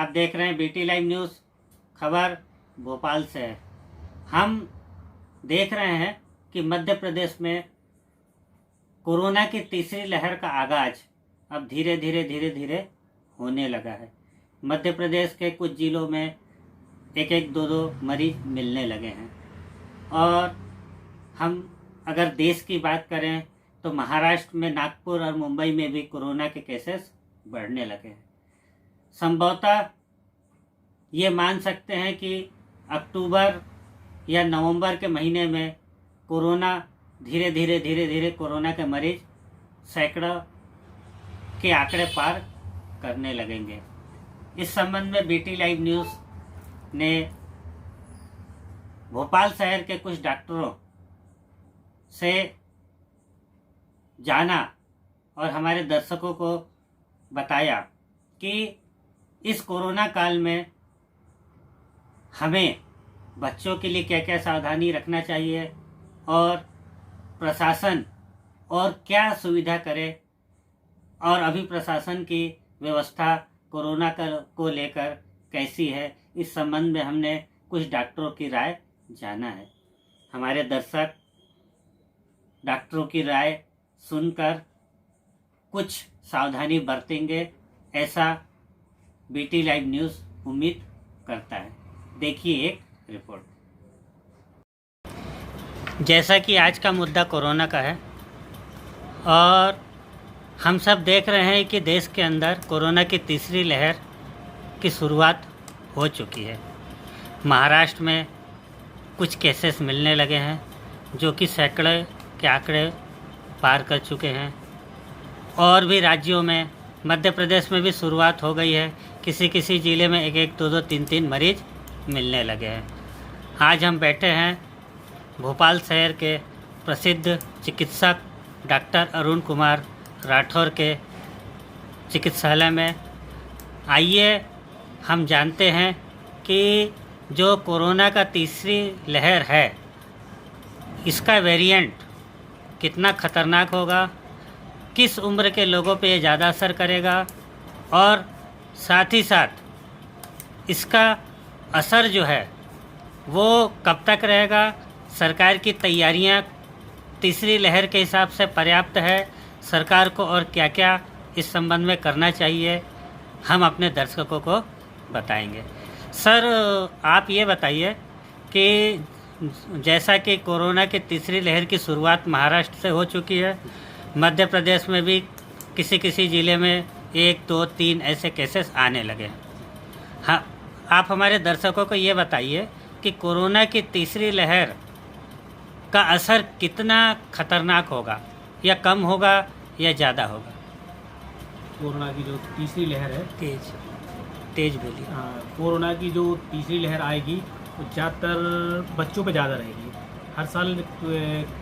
आप देख रहे हैं बीटी लाइव न्यूज़। खबर भोपाल से है। हम देख रहे हैं कि मध्य प्रदेश में कोरोना की तीसरी लहर का आगाज अब धीरे धीरे होने लगा है। मध्य प्रदेश के कुछ जिलों में एक दो मरीज मिलने लगे हैं। और हम अगर देश की बात करें तो महाराष्ट्र में नागपुर और मुंबई में भी कोरोना के केसेस बढ़ने लगे हैं। संभवतः ये मान सकते हैं कि अक्टूबर या नवंबर के महीने में कोरोना धीरे धीरे कोरोना के मरीज सैकड़ों के आंकड़े पार करने लगेंगे। इस संबंध में बीटी लाइव न्यूज़ ने भोपाल शहर के कुछ डॉक्टरों से जाना और हमारे दर्शकों को बताया कि इस कोरोना काल में हमें बच्चों के लिए क्या क्या सावधानी रखना चाहिए और प्रशासन और क्या सुविधा करे, और अभी प्रशासन की व्यवस्था कोरोना को लेकर कैसी है। इस संबंध में हमने कुछ डॉक्टरों की राय जाना है। हमारे दर्शक डॉक्टरों की राय सुनकर कुछ सावधानी बरतेंगे, ऐसा बीटी लाइव न्यूज़ उम्मीद करता है। देखिए एक रिपोर्ट। जैसा कि आज का मुद्दा कोरोना का है और हम सब देख रहे हैं कि देश के अंदर कोरोना की तीसरी लहर की शुरुआत हो चुकी है। महाराष्ट्र में कुछ केसेस मिलने लगे हैं जो कि सैकड़े के आंकड़े पार कर चुके हैं। और भी राज्यों में, मध्य प्रदेश में भी शुरुआत हो गई है। किसी ज़िले में एक दो तीन मरीज मिलने लगे हैं। आज हम बैठे हैं भोपाल शहर के प्रसिद्ध चिकित्सक डॉक्टर अरुण कुमार राठौर के चिकित्सालय में। आइए हम जानते हैं कि जो कोरोना का तीसरी लहर है, इसका वेरिएंट कितना खतरनाक होगा, किस उम्र के लोगों पे ये ज़्यादा असर करेगा, और साथ ही साथ इसका असर जो है वो कब तक रहेगा। सरकार की तैयारियां तीसरी लहर के हिसाब से पर्याप्त है सरकार को, और क्या क्या इस संबंध में करना चाहिए, हम अपने दर्शकों को बताएंगे। सर, आप ये बताइए कि जैसा कि कोरोना की तीसरी लहर की शुरुआत महाराष्ट्र से हो चुकी है, मध्य प्रदेश में भी किसी ज़िले में 1 2 3 ऐसे केसेस आने लगे। हाँ, आप हमारे दर्शकों को ये बताइए कि कोरोना की तीसरी लहर का असर कितना खतरनाक होगा, या कम होगा या ज़्यादा होगा। कोरोना की जो तीसरी लहर है, तेज बोलिए। कोरोना की जो तीसरी लहर आएगी वो ज़्यादातर बच्चों पे ज़्यादा रहेगी। हर साल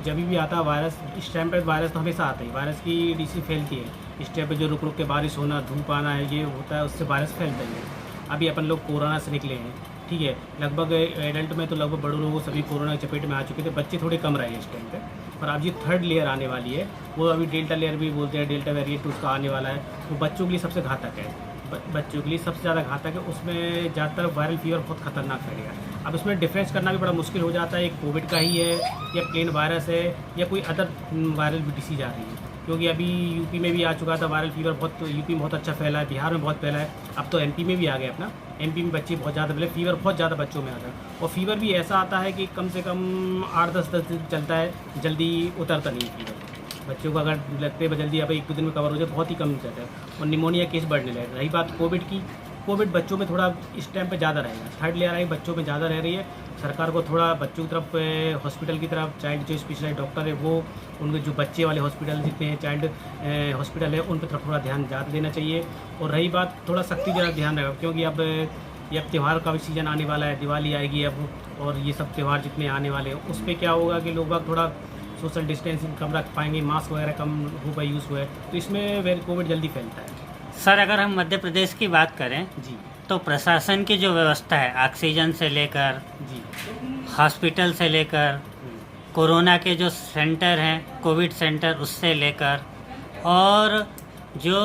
जब भी आता वायरस, इस टाइम पे वायरस तो हमेशा आता ही, वायरस की डिसीज फैलती है। इस टाइम पे जो रुक के बारिश होना, धूप आना है, ये होता है, उससे वायरस फैलता ही है। अभी अपन लोग कोरोना से निकले हैं, ठीक है। लगभग एडल्ट में तो लगभग बड़े लोगों सभी कोरोना की चपेट में आ चुके थे। बच्चे थोड़े कम रहे हैं इस टाइम पे। और अब ये थर्ड लेयर आने वाली है, वो अभी डेल्टा लेयर भी बोलते हैं, डेल्टा वेरिएंट उसका आने वाला है। वो बच्चों के लिए सबसे घातक है, बच्चों के लिए सबसे ज़्यादा घातक है। उसमें ज़्यादातर वायरल फीवर बहुत खतरनाक फैलेगा। अब उसमें डिफरेंस करना भी बड़ा मुश्किल हो जाता है, एक कोविड का ही है या प्लेन वायरस है या कोई अदर वायरल डिसीज आ रही है। क्योंकि अभी यूपी में भी आ चुका था वायरल फीवर, यूपी में बहुत अच्छा फैला है, बिहार में बहुत फैला है, अब तो एमपी में भी आ गया अपना। एमपी में बच्चे बहुत ज़्यादा फैले, फीवर बहुत ज़्यादा बच्चों में आता है। और फीवर भी ऐसा आता है कि कम से कम 8-10 दिन चलता है, जल्दी उतरता नहीं फीवर। बच्चों को अगर लगते हैं जल्दी अब 1-2 दिन में कवर हो जाए, बहुत ही कम चलता है। और निमोनिया केस बढ़ने लगे। रही बात कोविड की, कोविड बच्चों में थोड़ा इस टाइम पे ज़्यादा रहेगा। थर्ड लेयर आई बच्चों में ज़्यादा रह रही है। सरकार को थोड़ा बच्चों की तरफ, हॉस्पिटल की तरफ, चाइल्ड जो स्पेशलाइज डॉक्टर है वो, उनके जो बच्चे वाले हॉस्पिटल जितने हैं, चाइल्ड हॉस्पिटल है, उन पर थोड़ा ध्यान ज़्यादा देना चाहिए। और रही बात, थोड़ा सख्ती ज़्यादा ध्यान रखेगा, क्योंकि अब ये त्यौहार का भी सीज़न आने वाला है, दिवाली आएगी अब, और ये सब त्यौहार जितने आने वाले हैं उस पर क्या होगा कि लोग थोड़ा सोशल डिस्टेंसिंग कम रख पाएंगे, मास्क वगैरह कम होगा यूज़ हुआ है, तो इसमें कोविड जल्दी फैलता है। सर, अगर हम मध्य प्रदेश की बात करें जी, तो प्रशासन की जो व्यवस्था है, ऑक्सीजन से लेकर जी, हॉस्पिटल से लेकर कोरोना के जो सेंटर हैं, कोविड सेंटर, उससे लेकर, और जो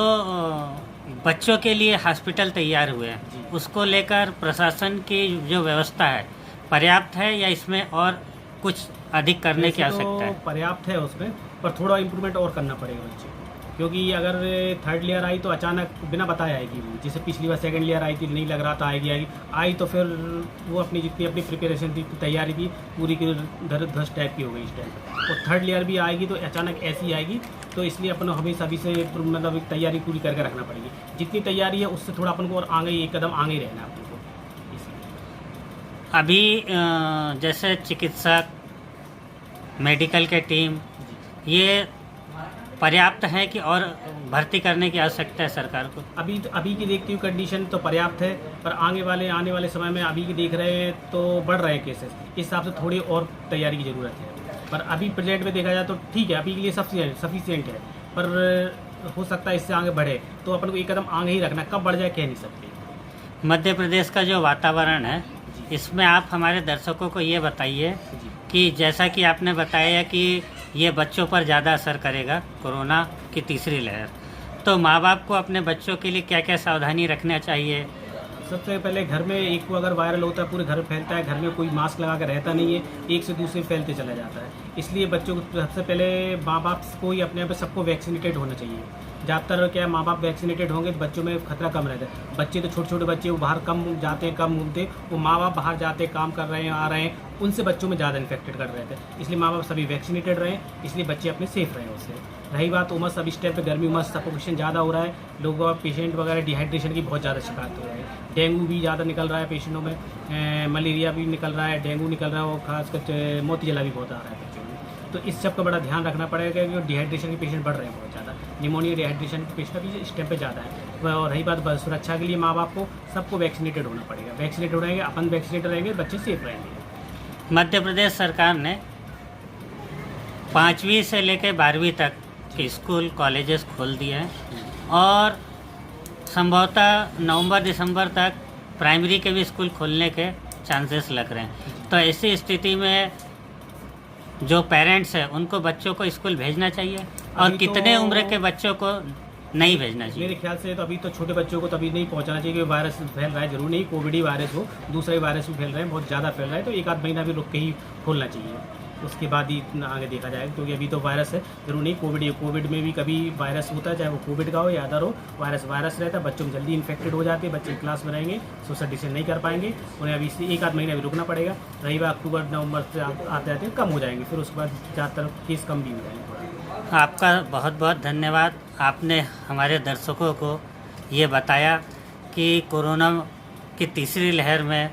बच्चों के लिए हॉस्पिटल तैयार हुए जी। हैं, उसको लेकर प्रशासन की जो व्यवस्था है पर्याप्त है या इसमें और कुछ अधिक करने की वैसे तो आवश्यकता है? पर्याप्त है उसमें, पर थोड़ा इम्प्रूवमेंट और करना पड़ेगा बच्चे को। क्योंकि अगर थर्ड लेयर आई तो अचानक बिना बताए आएगी वो, जैसे पिछली बार सेकंड लेयर आई थी, नहीं लग रहा था आएगी आई तो फिर वो अपनी जितनी अपनी प्रिपरेशन थी, तैयारी थी, पूरी की धर धस टाइप की हो गई इस टाइम। और थर्ड लेयर भी आएगी तो अचानक ऐसी आएगी, तो इसलिए अपन हमेशा अभी से मतलब तैयारी पूरी करके रखना पड़ेगी। जितनी तैयारी है उससे थोड़ा अपन को और आगे एक कदम आगे ही रहना है अपन को, इसलिए। अभी जैसे चिकित्सक, मेडिकल के टीम, ये पर्याप्त है कि और भर्ती करने की आवश्यकता है सरकार को? अभी की देखती हुई कंडीशन तो पर्याप्त है, पर आने वाले समय में अभी की देख रहे हैं तो बढ़ रहे हैं केसेस, इस हिसाब से थोड़ी और तैयारी की ज़रूरत है। पर अभी प्रेजेंट में देखा जाए तो ठीक है, अभी के लिए सफिशिएंट है, पर हो सकता है इससे आगे बढ़े, तो अपन को एक कदम आगे ही रखना, कब बढ़ जाए कह नहीं सकते। मध्य प्रदेश का जो वातावरण है, इसमें आप हमारे दर्शकों को ये बताइए कि जैसा कि आपने बताया कि ये बच्चों पर ज़्यादा असर करेगा कोरोना की तीसरी लहर, तो माँ बाप को अपने बच्चों के लिए क्या क्या सावधानी रखना चाहिए? सबसे पहले घर में एक को अगर वायरल होता है पूरे घर में फैलता है, घर में कोई मास्क लगा कर रहता नहीं है, एक से दूसरे फैलते चला जाता है। इसलिए बच्चों को सबसे पहले माँ बाप को ही अपने आप सबको वैक्सीनेटेड होना चाहिए। ज़्यादातर क्या है, माँ बाप वैक्सीनेटेड होंगे तो बच्चों में खतरा कम रहता है। बच्चे तो छोटे छोटे बच्चे वो बाहर कम जाते हैं, कम घूमते, वो माँ बाप बाहर जाते काम कर रहे हैं, आ रहे हैं, उनसे बच्चों में ज़्यादा इन्फेक्टेड कर रहे थे। इसलिए माँ बाप सभी वैक्सीनेटेड रहें, इसलिए बच्चे अपने सेफ रहें उससे। रही बात उमस, अब इस टाइम पे गर्मी उमस सफोकेशन ज़्यादा हो रहा है, लोगों पेशेंट वगैरह डिहाइड्रेशन की बहुत ज़्यादा शिकायत हो रही है। डेंगू भी ज़्यादा निकल रहा है पेशेंटों में, मलेरिया भी निकल रहा है, डेंगू निकल रहा है, और खासकर मोतीजला भी बहुत आ रहा है बच्चों में। तो इस सब का बड़ा ध्यान रखना पड़ेगा, क्योंकि डिहाइड्रेशन के पेशेंट बढ़ रहे हैं बहुत ज़्यादा, निमोनिया डिहाइड्रेशन के पेशेंट भी इस टाइम पे ज़्यादा है। और रही बात सुरक्षा के लिए माँ बाप को सबको वैक्सीनेटेड होना पड़ेगा। वैक्सीनेटेड रहेंगे, अपन वैक्सीनेटेड रहेंगे, बच्चे सेफ रहेंगे। मध्य प्रदेश सरकार ने 5वीं से लेकर 12वीं तक के स्कूल कॉलेजेस खोल दिए हैं और संभवतः नवंबर-दिसंबर तक प्राइमरी के भी स्कूल खोलने के चांसेस लग रहे हैं। तो ऐसी स्थिति में जो पेरेंट्स हैं उनको बच्चों को स्कूल भेजना चाहिए, और कितने उम्र के बच्चों को नहीं भेजना चाहिए? मेरे ख्याल से तो अभी तो छोटे बच्चों को तो अभी नहीं पहुंचाना चाहिए, क्योंकि वायरस फैल रहा है, जरूर नहीं कोविड ही वायरस हो, दूसरे वायरस भी फैल रहे हैं, बहुत ज़्यादा फैल रहा है, तो एक आध महीना भी रुक के ही खोलना चाहिए, उसके बाद ही आगे देखा जाएगा। क्योंकि अभी तो वायरस है, जरूर नहीं कोविड में भी कभी वायरस होता है, चाहे वो कोविड का हो या अदर हो, वायरस रहता है, बच्चों में जल्दी इन्फेक्टेड हो जाते हैं, बच्चे क्लास में रहेंगे, सोशल डिस्टेंस नहीं कर पाएंगे, उन्हें अभी से एक आध महीना भी रुकना पड़ेगा। रही बात अक्टूबर नवंबर से आते आते कम हो जाएंगे, फिर उसके बाद ज़्यादातर केस कम भी हो जाएंगे। आपका बहुत बहुत धन्यवाद। आपने हमारे दर्शकों को ये बताया कि कोरोना की तीसरी लहर में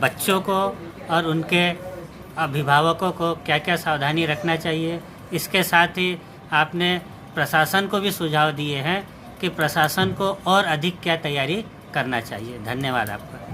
बच्चों को और उनके अभिभावकों को क्या क्या सावधानी रखना चाहिए। इसके साथ ही आपने प्रशासन को भी सुझाव दिए हैं कि प्रशासन को और अधिक क्या तैयारी करना चाहिए। धन्यवाद आपका।